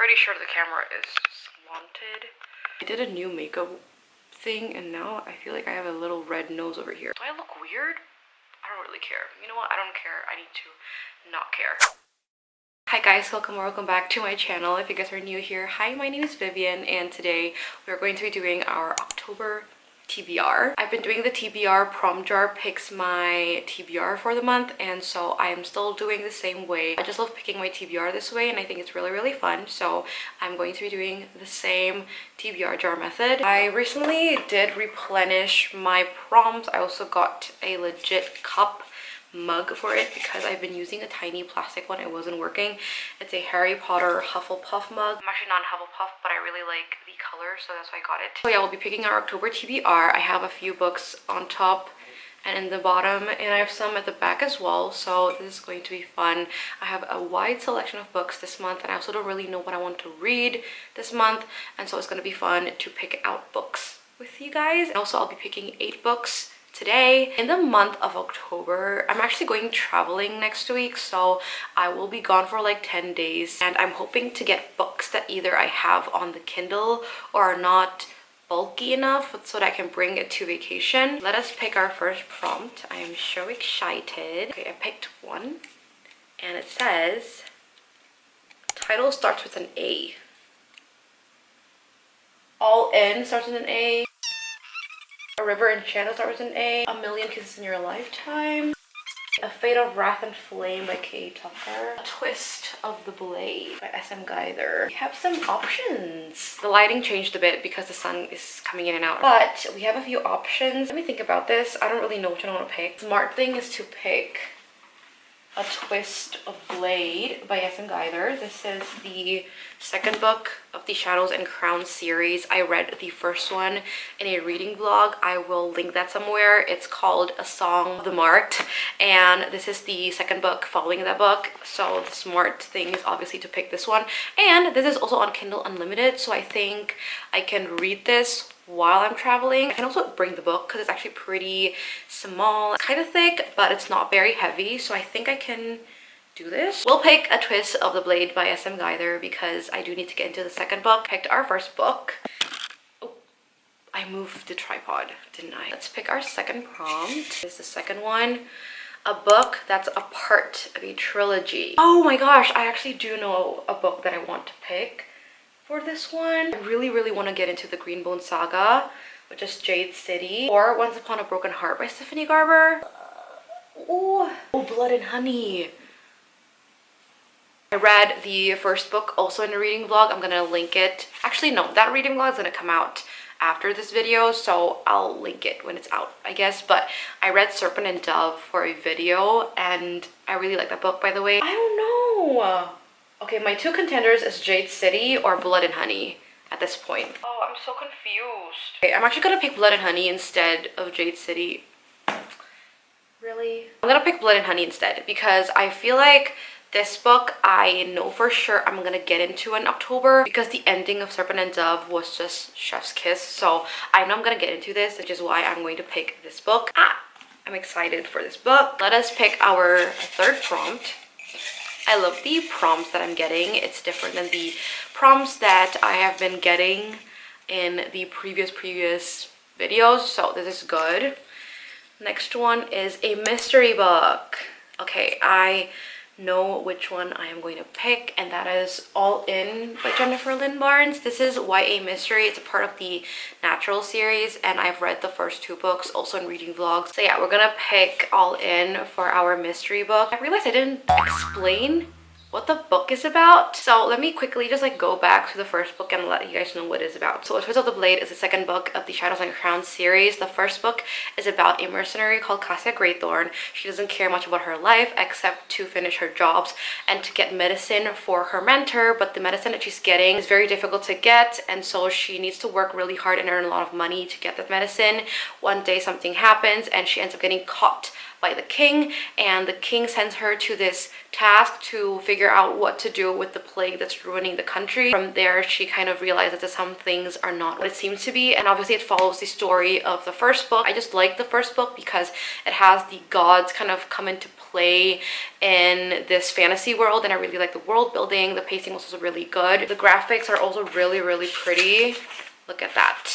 pretty sure the camera is slanted. I did a new makeup thing and now I feel like I have a little red nose over here. Do I look weird? I don't really care. You know what? I don't care. I need to not care. Hi guys, welcome back to my channel. If you guys are new here, hi, my name is Vivian and today we're going to be doing our October TBR. I've been doing the TBR. Prom Jar picks my TBR for the month, and so I am still doing the same way. I just love picking my TBR this way and I think it's really fun, so I'm going to be doing the same TBR jar method. I recently did replenish my proms. I also got a legit cup mug for it because I've been using a tiny plastic one. It wasn't working. It's a Harry Potter Hufflepuff mug. I'm actually not Hufflepuff, but I really like the color, so that's why I got it. So yeah, we'll be picking our October TBR. I have a few books on top and in the bottom, and I have some at the back as well, so this is going to be fun. I have a wide selection of books this month, and I also don't really know what I want to read this month, and so it's going to be fun to pick out books with you guys. And also I'll be picking 8 books today. In the month of October, I'm actually going traveling next week, so I will be gone for like 10 days, and I'm hoping to get books that either I have on the Kindle or are not bulky enough so that I can bring it to vacation. Let us pick our first prompt. I am so excited. Okay, I picked one and it says title starts with an A. All In starts with an A. A River in Shadow starts with an A. A Million Kisses in Your Lifetime. A Fate of Wrath and Flame by K. Tucker. A Twist of the Blade by S.M. Guider. We have some options. The lighting changed a bit because the sun is coming in and out, but we have a few options. Let me think about this. I don't really know which one I want to pick. Smart thing is to pick A Twist of Blade by S.M. Guider. This is the second book of the Shadows and Crowns series. I read the first one in a reading vlog. I will link that somewhere. It's called A Song of the Marked, and this is the second book following that book, so the smart thing is obviously to pick this one. And this is also on Kindle Unlimited, so I think I can read this while I'm traveling. I can also bring the book because it's actually pretty small, kind of thick, but it's not very heavy, so I think I can do this. We'll pick A Twist of the Blade by S.M. Guider because I do need to get into the second book. Picked our first book. Oh, I moved the tripod, didn't I? Let's pick our second prompt. This is the second one. A book that's a part of a trilogy. Oh my gosh, I actually do know a book that I want to pick for this one. I really want to get into the Greenbone Saga, which is Jade City, or Once Upon a Broken Heart by Stephanie Garber. Oh, Blood and Honey. I read the first book also in a reading vlog. I'm gonna link it. Actually, no, that reading vlog is gonna come out after this video, so I'll link it when it's out, I guess. But I read Serpent and Dove for a video, and I really like that book, by the way. I don't know. Okay, my two contenders is Jade City or Blood and Honey at this point. Oh, I'm so confused. Okay, I'm actually gonna pick Blood and Honey instead of Jade City. Really? I'm gonna pick Blood and Honey instead because I feel like this book I know for sure I'm gonna get into in October because the ending of Serpent and Dove was just chef's kiss, so I know I'm gonna get into this, which is why I'm going to pick this book. I'm excited for this book. Let us pick our third prompt. I love the prompts that I'm getting. It's different than the prompts that I have been getting in the previous videos, so this is good. Next one is a mystery book. Okay, I know which one I am going to pick, and that is All In by Jennifer Lynn Barnes. This is YA mystery. It's a part of the Natural series, and I've read the first 2 books also in reading vlogs. So yeah, we're gonna pick All In for our mystery book. I realized I didn't explain what the book is about, so let me quickly just like go back to the first book and let you guys know what it is about. So A Twist of the Blade is the second book of the Shadows and Crowns series. The first book is about a mercenary called Cassia Greythorn. She doesn't care much about her life except to finish her jobs and to get medicine for her mentor, but the medicine that she's getting is very difficult to get, and so she needs to work really hard and earn a lot of money to get that medicine. One day something happens and she ends up getting caught by the king, and the king sends her to this task to figure out what to do with the plague that's ruining the country. From there, she kind of realizes that some things are not what it seems to be, and obviously it follows the story of the first book. I just like the first book because it has the gods kind of come into play in this fantasy world, and I really like the world building. The pacing was also really good. The graphics are also really, really pretty. Look at that.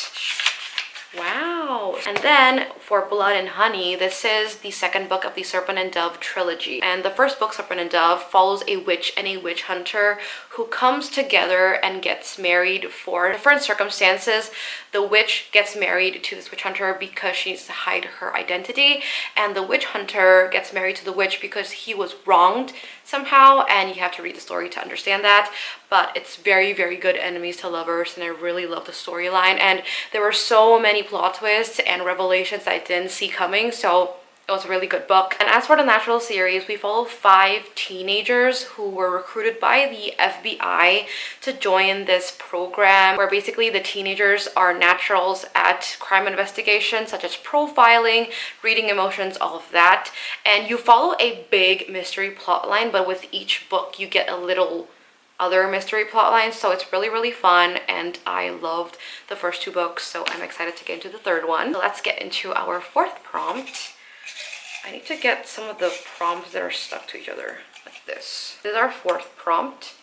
Wow. And then for Blood and Honey, this is the second book of the Serpent and Dove trilogy. And the first book, Serpent and Dove, follows a witch and a witch hunter who comes together and gets married for different circumstances. The witch gets married to this witch hunter because she needs to hide her identity, and the witch hunter gets married to the witch because he was wronged somehow, and you have to read the story to understand that. But it's very, very good enemies to lovers, and I really love the storyline, and there were so many plot twists and revelations that I didn't see coming, so it was a really good book. And as for the Natural series, we follow 5 teenagers who were recruited by the FBI to join this program where basically the teenagers are naturals at crime investigation, such as profiling, reading emotions, all of that. And you follow a big mystery plotline, but with each book you get a little other mystery plot lines, so it's really, really fun, and I loved the first 2 books, so I'm excited to get into the third one. So let's get into our 4th prompt. I need to get some of the prompts that are stuck to each other, like this. This is our 4th prompt.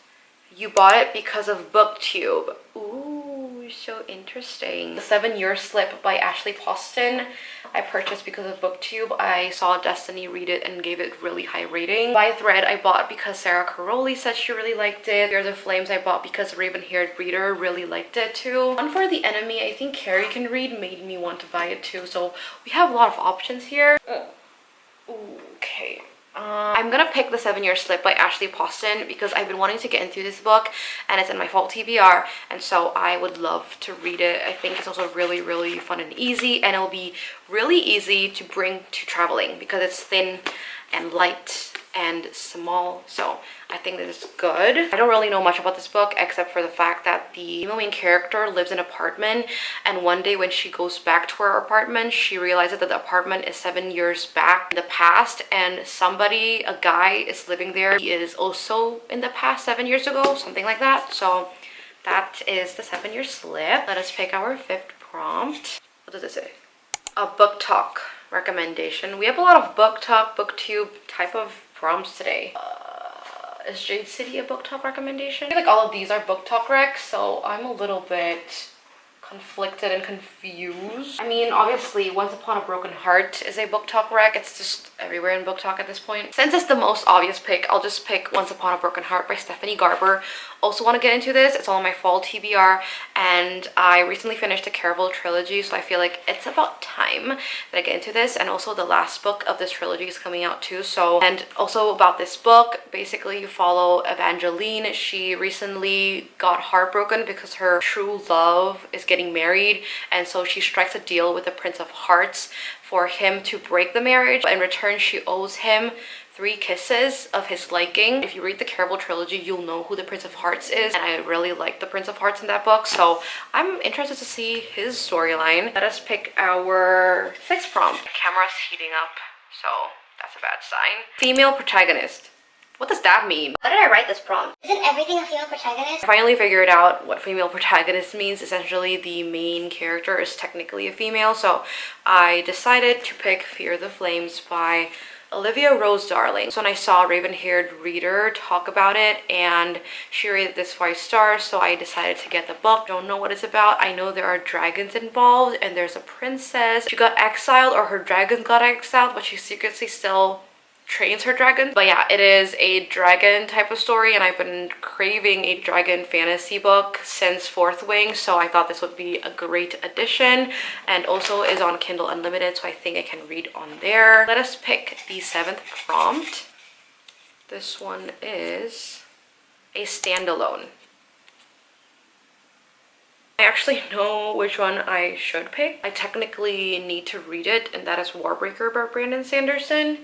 You bought it because of BookTube. Ooh, so interesting. The 7-Year Slip by Ashley Poston. I purchased because of BookTube. I saw Destiny read it and gave it really high rating. By Thread, I bought because Sarah Caroli said she really liked it. Fear the Flames, I bought because Raven-Haired Reader really liked it too. One for the Enemy, I think Carrie can read, made me want to buy it too. So we have a lot of options here. Okay. I'm gonna pick The 7-Year Slip by Ashley Poston because I've been wanting to get into this book, and it's in my fall TBR, and so I would love to read it. I think it's also really, really fun and easy, and it'll be really easy to bring to traveling because it's thin and light and small, so I think this is good. I don't really know much about this book except for the fact that the main character lives in an apartment, and one day when she goes back to her apartment, she realizes that the apartment is 7 years back in the past, and somebody, a guy, is living there. He is also in the past 7 years ago, something like that. So that is The 7-Year Slip. Let us pick our 5th prompt. What does it say? A book talk recommendation. We have a lot of book talk, booktube type of prompts today. Is Jade City a book talk recommendation? I feel like all of these are book talk recs, so I'm a little bit conflicted and confused. I mean, obviously, Once Upon a Broken Heart is a book talk rec. It's just everywhere in book talk at this point. Since it's the most obvious pick, I'll just pick Once Upon a Broken Heart by Stephanie Garber. Also want to get into this. It's all on my fall TBR, and I recently finished the Caraval trilogy, so I feel like it's about time that I get into this. And also the last book of this trilogy is coming out too. So, and also about this book, basically you follow Evangeline. She recently got heartbroken because her true love is getting married, and so she strikes a deal with the Prince of Hearts for him to break the marriage. In return, she owes him 3 kisses of his liking. If you read the Caraval trilogy, you'll know who the Prince of Hearts is, and I really like the Prince of Hearts in that book, so I'm interested to see his storyline. Let us pick our 6th prompt. The camera's heating up, so that's a bad sign. Female protagonist. What does that mean? How did I write this prompt? Isn't everything a female protagonist? I finally figured out what female protagonist means. Essentially, the main character is technically a female, so I decided to pick Fear the Flames by Olivia Rose Darling. So when I saw Raven-Haired Reader talk about it, and she rated this 5 stars, so I decided to get the book. Don't know what it's about. I know there are dragons involved, and there's a princess. She got exiled, or her dragons got exiled, but she secretly still trains her dragon. But yeah, it is a dragon type of story, and I've been craving a dragon fantasy book since Fourth Wing, so I thought this would be a great addition, and also is on Kindle Unlimited, so I think I can read on there. Let us pick the 7th prompt. This one is a standalone. I actually know which one I should pick. I technically need to read it, and that is Warbreaker by Brandon Sanderson.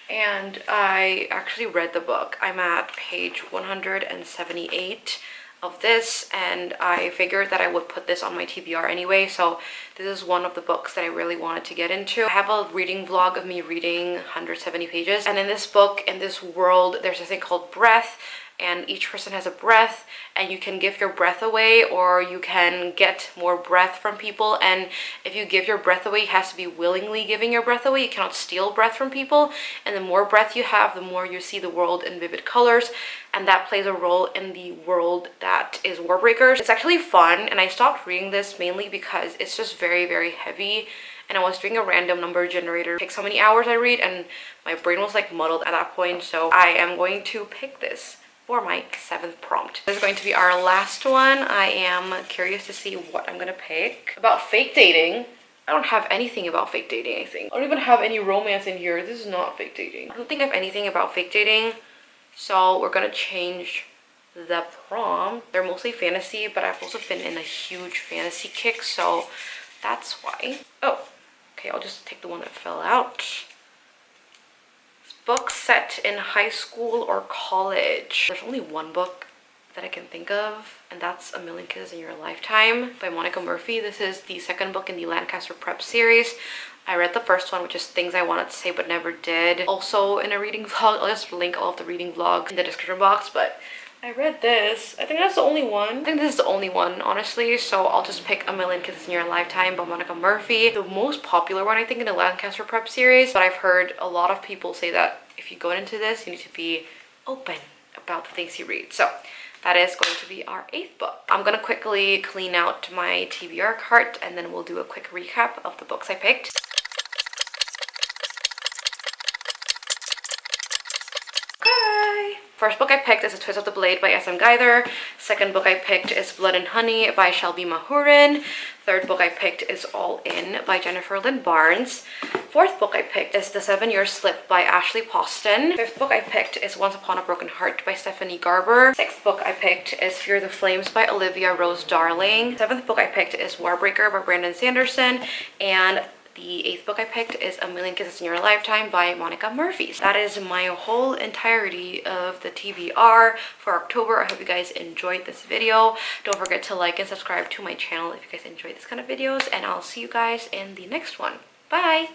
And I actually read the book. I'm at page 178 of this, and I figured that I would put this on my TBR anyway. So this is one of the books that I really wanted to get into. I have a reading vlog of me reading 170 pages, and in this book, in this world, there's this thing called breath, and each person has a breath, and you can give your breath away or you can get more breath from people. And if you give your breath away, it has to be willingly giving your breath away. You cannot steal breath from people, and the more breath you have, the more you see the world in vivid colors, and that plays a role in the world that is Warbreakers. It's actually fun, and I stopped reading this mainly because it's just very, very heavy, and I was doing a random number generator, pick how many hours I read, and my brain was like muddled at that point. So I am going to pick this for my 7th prompt. This is going to be our last one. I am curious to see what I'm gonna pick. About fake dating. I don't have anything about fake dating, I think. I don't even have any romance in here. This is not fake dating. I don't think I have anything about fake dating. So we're gonna change the prompt. They're mostly fantasy, but I've also been in a huge fantasy kick, so that's why. Oh, okay, I'll just take the one that fell out. Book set in high school or college. There's only one book that I can think of, and that's A Million Kisses in Your Lifetime by Monica Murphy. This is the second book in the Lancaster Prep series. I read the first one, which is Things I Wanted to Say But Never Did. Also in a reading vlog. I'll just link all of the reading vlogs in the description box, but I read this. I think that's the only one. I think this is the only one, honestly, so I'll just pick A Million Kisses in Your Lifetime by Monica Murphy. The most popular one, I think, in the Lancaster Prep series, but I've heard a lot of people say that if you go into this, you need to be open about the things you read. So that is going to be our 8th book. I'm gonna quickly clean out my TBR cart, and then we'll do a quick recap of the books I picked. First book I picked is A Twist of the Blade by S.M. Geither. Second book I picked is Blood and Honey by Shelby Mahurin. Third book I picked is All In by Jennifer Lynn Barnes. Fourth book I picked is The 7-Year Slip by Ashley Poston. Fifth book I picked is Once Upon a Broken Heart by Stephanie Garber. Sixth book I picked is Fear the Flames by Olivia Rose Darling. Seventh book I picked is Warbreaker by Brandon Sanderson. And the 8th book I picked is A Million Kisses in Your Lifetime by Monica Murphy. That is my whole entirety of the TBR for October. I hope you guys enjoyed this video. Don't forget to like and subscribe to my channel if you guys enjoy this kind of videos, and I'll see you guys in the next one. Bye!